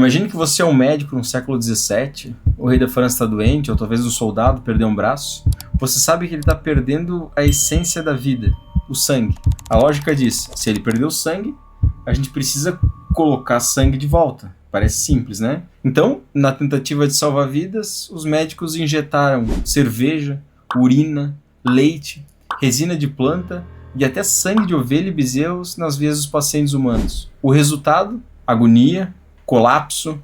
Imagine que você é um médico no século XVII, o rei da França está doente, ou talvez um soldado perdeu um braço. Você sabe que ele está perdendo a essência da vida, o sangue. A lógica diz, se ele perdeu o sangue, a gente precisa colocar sangue de volta. Parece simples, né? Então, na tentativa de salvar vidas, os médicos injetaram cerveja, urina, leite, resina de planta e até sangue de ovelha e bezerros nas veias dos pacientes humanos. O resultado? Agonia, colapso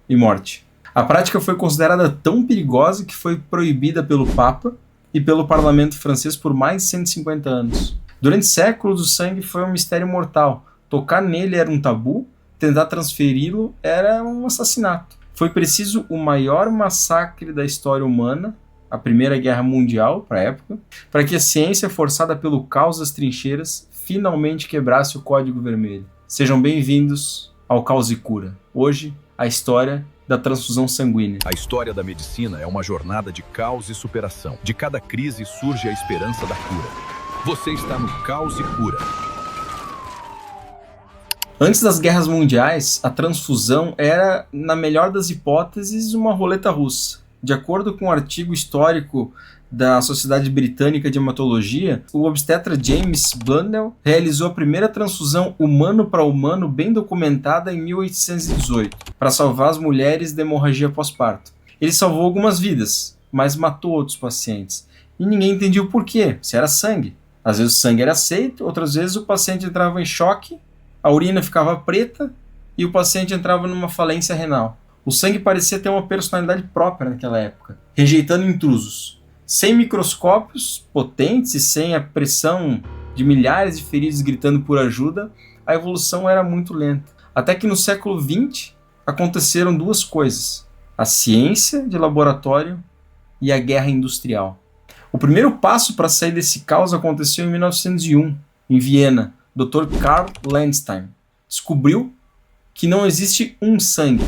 e morte. A prática foi considerada tão perigosa que foi proibida pelo Papa e pelo parlamento francês por mais de 150 anos. Durante séculos, o sangue foi um mistério mortal. Tocar nele era um tabu, tentar transferi-lo era um assassinato. Foi preciso o maior massacre da história humana, a Primeira Guerra Mundial, para a época, para que a ciência, forçada pelo caos das trincheiras, finalmente quebrasse o Código Vermelho. Sejam bem-vindos ao Caos e Cura. Hoje, a história da transfusão sanguínea. A história da medicina é uma jornada de caos e superação. De cada crise surge a esperança da cura. Você está no Caos e Cura. Antes das guerras mundiais, a transfusão era, na melhor das hipóteses, uma roleta russa. De acordo com um artigo histórico da Sociedade Britânica de Hematologia, o obstetra James Blundell realizou a primeira transfusão humano para humano bem documentada em 1818, para salvar as mulheres da hemorragia pós-parto. Ele salvou algumas vidas, mas matou outros pacientes. E ninguém entendia o porquê, se era sangue. Às vezes o sangue era aceito, outras vezes o paciente entrava em choque, a urina ficava preta e o paciente entrava numa falência renal. O sangue parecia ter uma personalidade própria naquela época, rejeitando intrusos. Sem microscópios potentes e sem a pressão de milhares de feridos gritando por ajuda, a evolução era muito lenta. Até que no século XX aconteceram duas coisas: a ciência de laboratório e a guerra industrial. O primeiro passo para sair desse caos aconteceu em 1901, em Viena. Dr. Karl Landstein descobriu que não existe um sangue,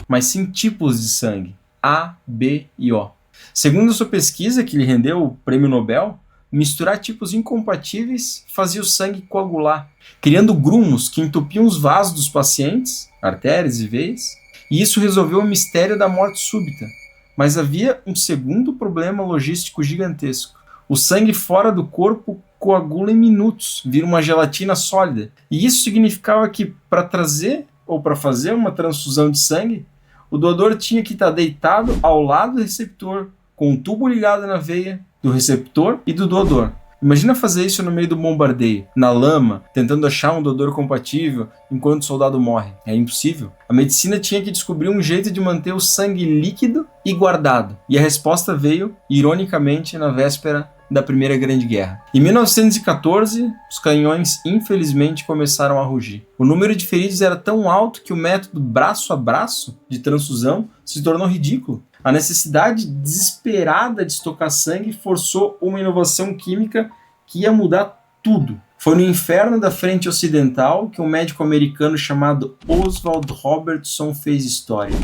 mas sim tipos de sangue, A, B e O. Segundo sua pesquisa, que lhe rendeu o prêmio Nobel, misturar tipos incompatíveis fazia o sangue coagular, criando grumos que entupiam os vasos dos pacientes, artérias e veias, e isso resolveu o mistério da morte súbita. Mas havia um segundo problema logístico gigantesco. O sangue fora do corpo coagula em minutos, vira uma gelatina sólida. E isso significava que para trazer ou para fazer uma transfusão de sangue, o doador tinha que estar deitado ao lado do receptor, com um tubo ligado na veia do receptor e do doador. Imagina fazer isso no meio do bombardeio, na lama, tentando achar um doador compatível enquanto o soldado morre. É impossível. A medicina tinha que descobrir um jeito de manter o sangue líquido e guardado. E a resposta veio, ironicamente, na véspera da Primeira Grande Guerra. Em 1914, os canhões infelizmente começaram a rugir. O número de feridos era tão alto que o método braço a braço de transfusão se tornou ridículo. A necessidade desesperada de estocar sangue forçou uma inovação química que ia mudar tudo. Foi no inferno da frente ocidental que um médico americano chamado Oswald Robertson fez história.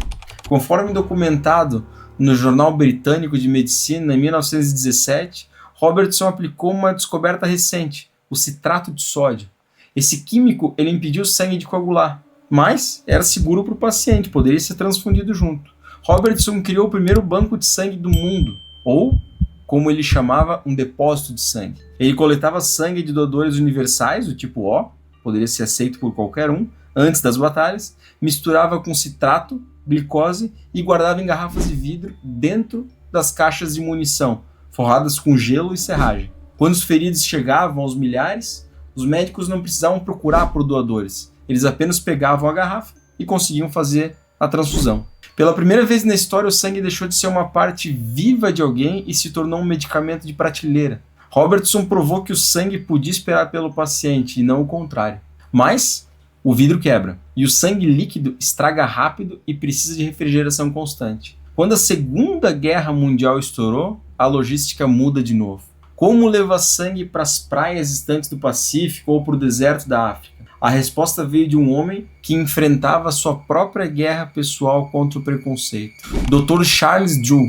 Conforme documentado no Jornal Britânico de Medicina em 1917, Robertson aplicou uma descoberta recente, o citrato de sódio. Esse químico ele impediu o sangue de coagular, mas era seguro para o paciente, poderia ser transfundido junto. Robertson criou o primeiro banco de sangue do mundo, ou, como ele chamava, um depósito de sangue. Ele coletava sangue de doadores universais, do tipo O, poderia ser aceito por qualquer um, antes das batalhas, misturava com citrato, glicose e guardava em garrafas de vidro dentro das caixas de munição, forradas com gelo e serragem. Quando os feridos chegavam aos milhares, os médicos não precisavam procurar por doadores. Eles apenas pegavam a garrafa e conseguiam fazer a transfusão. Pela primeira vez na história, o sangue deixou de ser uma parte viva de alguém e se tornou um medicamento de prateleira. Robertson provou que o sangue podia esperar pelo paciente e não o contrário. Mas o vidro quebra e o sangue líquido estraga rápido e precisa de refrigeração constante. Quando a Segunda Guerra Mundial estourou, a logística muda de novo. Como levar sangue para as praias distantes do Pacífico ou para o deserto da África? A resposta veio de um homem que enfrentava a sua própria guerra pessoal contra o preconceito. Dr. Charles Drew,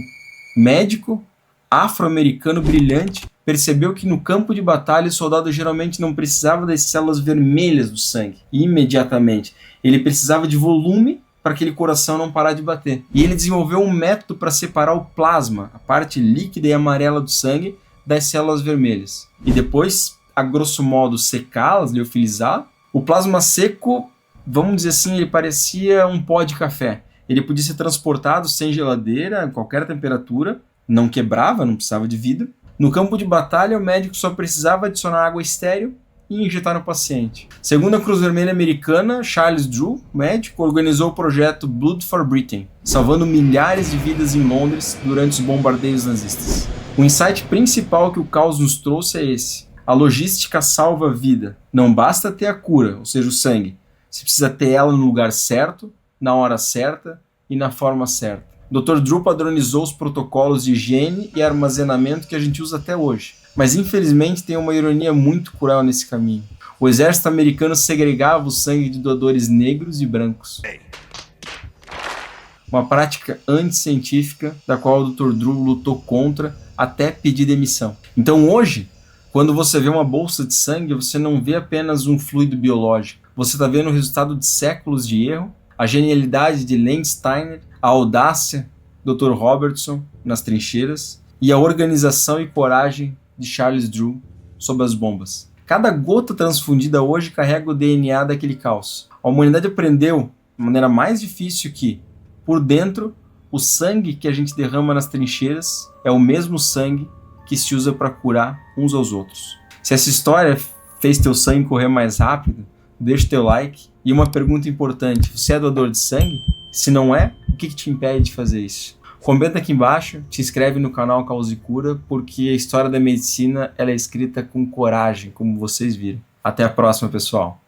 médico afro-americano brilhante, percebeu que no campo de batalha o soldado geralmente não precisava das células vermelhas do sangue imediatamente. Ele precisava de volume para aquele coração não parar de bater. E ele desenvolveu um método para separar o plasma, a parte líquida e amarela do sangue, das células vermelhas. E depois, a grosso modo, secá-las, liofilizar. O plasma seco, vamos dizer assim, ele parecia um pó de café. Ele podia ser transportado sem geladeira, a qualquer temperatura, não quebrava, não precisava de vidro. No campo de batalha, o médico só precisava adicionar água estéril e injetar no paciente. Segundo a Cruz Vermelha Americana, Charles Drew, médico, organizou o projeto Blood for Britain, salvando milhares de vidas em Londres durante os bombardeios nazistas. O insight principal que o caos nos trouxe é esse: a logística salva a vida. Não basta ter a cura, ou seja, o sangue. Você precisa ter ela no lugar certo, na hora certa e na forma certa. Dr. Drew padronizou os protocolos de higiene e armazenamento que a gente usa até hoje. Mas infelizmente tem uma ironia muito cruel nesse caminho. O exército americano segregava o sangue de doadores negros e brancos. Uma prática anticientífica da qual o Dr. Drew lutou contra até pedir demissão. Então hoje, quando você vê uma bolsa de sangue, você não vê apenas um fluido biológico. Você está vendo o resultado de séculos de erro, a genialidade de Len Steiner, a audácia do Dr. Robertson nas trincheiras e a organização e coragem de Charles Drew sob as bombas. Cada gota transfundida hoje carrega o DNA daquele caos. A humanidade aprendeu, de maneira mais difícil, que, por dentro, o sangue que a gente derrama nas trincheiras é o mesmo sangue que se usa para curar uns aos outros. Se essa história fez teu sangue correr mais rápido, deixa teu like. E uma pergunta importante: você é doador de sangue? Se não é, o que te impede de fazer isso? Comenta aqui embaixo, te inscreve no canal Causa e Cura, porque a história da medicina ela é escrita com coragem, como vocês viram. Até a próxima, pessoal!